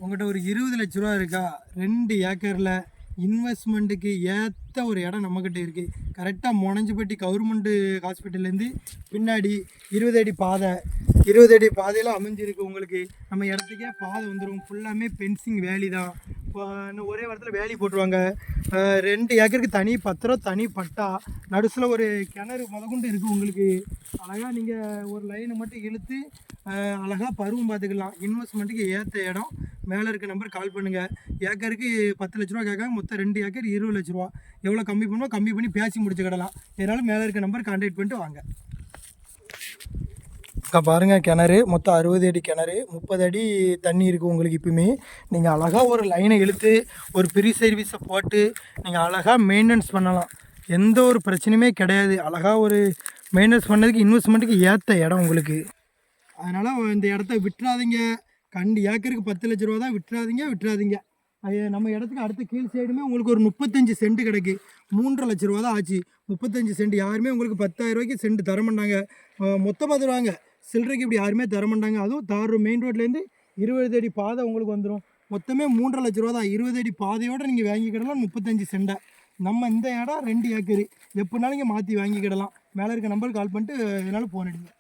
உங்கள்கிட்ட ஒரு 20 லட்ச ரூபா இருக்கா? 2 ஏக்கரில் இன்வெஸ்ட்மெண்ட்டுக்கு ஏற்ற ஒரு இடம் நம்மக்கிட்ட இருக்குது. கரெக்டாக மொனஞ்சிப்பட்டி கவர்மெண்ட்டு ஹாஸ்பிட்டல்லேருந்து பின்னாடி 20 அடி பாதை, 20 அடி பாதையில் அமைஞ்சிருக்கு. உங்களுக்கு நம்ம இடத்துக்கே பாதை வந்துடும். ஃபுல்லாமே பென்சிங் வேலி தான். இன்னும் ஒரே வாரத்தில் வேலி போட்டுருவாங்க. 2 ஏக்கருக்கு தனி பத்திரம், தனி பட்டா, நடுசில் ஒரு கிணறு முதற்கொண்டு இருக்குது. உங்களுக்கு அழகாக நீங்கள் ஒரு லைனை மட்டும் இழுத்து அழகாக பருவம் பார்த்துக்கலாம். இன்வெஸ்ட்மெண்ட்டுக்கு ஏற்ற இடம். மேலே இருக்க நம்பர் கால் பண்ணுங்கள். ஏக்கருக்கு 10 லட்ச ரூபா கேட்காங்க. மொத்தம் 2 ஏக்கர் 20 லட்ச ரூபா. எவ்வளோ கம்மி பண்ணுவோம் கம்மி பண்ணி பேசி முடிச்சுக்கிடலாம். இதனால் மேலே இருக்க நம்பர் கான்டாக்ட் பண்ணிட்டு வாங்க. பாருங்கள், கிணறு மொத்தம் 60 அடி கிணறு, 30 அடி தண்ணி இருக்குது. உங்களுக்கு இப்போயுமே நீங்கள் அழகாக ஒரு லைனை இழுத்து ஒரு ப்ரீ சர்வீஸை போட்டு நீங்கள் அழகாக மெயின்டெனன்ஸ் பண்ணலாம். எந்த ஒரு பிரச்சனையுமே கிடையாது. அழகாக ஒரு மெயின்டெனன்ஸ் பண்ணதுக்கு இன்வெஸ்ட்மெண்ட்டுக்கு ஏற்ற இடம் உங்களுக்கு. அதனால் இந்த இடத்த விட்டுறாதீங்க. ஏக்கருக்கு 10 லட்ச ரூபா தான். விட்டுறாதீங்க. நம்ம இடத்துக்கு அடுத்த கீழ் சைடுமே உங்களுக்கு ஒரு 35 சென்ட் கிடக்கு. 3.5 லட்ச ரூபா தான் ஆச்சு. 35 சென்ட் யாருமே உங்களுக்கு 10,000 ரூபாய்க்கு சென்ட் தரமாட்டாங்க. மொத்தமாக தருவாங்க. சில்லறைக்கு இப்படி யாருமே தரமாட்டாங்க. அதுவும் தார் மெயின் ரோட்லேருந்து 20 அடி பாதை உங்களுக்கு வந்துடும். மொத்தமே 3.5 லட்ச ரூபா தான். 20 அடி பாதையோடு நீங்கள் வாங்கிக்கிடலாம். 35 சென்டை. நம்ம இந்த இடம் 2 ஏக்கரு. எப்படினாலும் நீங்கள் மாற்றி வாங்கிக்கிடலாம். மேலே இருக்க நம்பருக்கு கால் பண்ணிட்டு எதனாலும் ஃபோன் அடிங்க.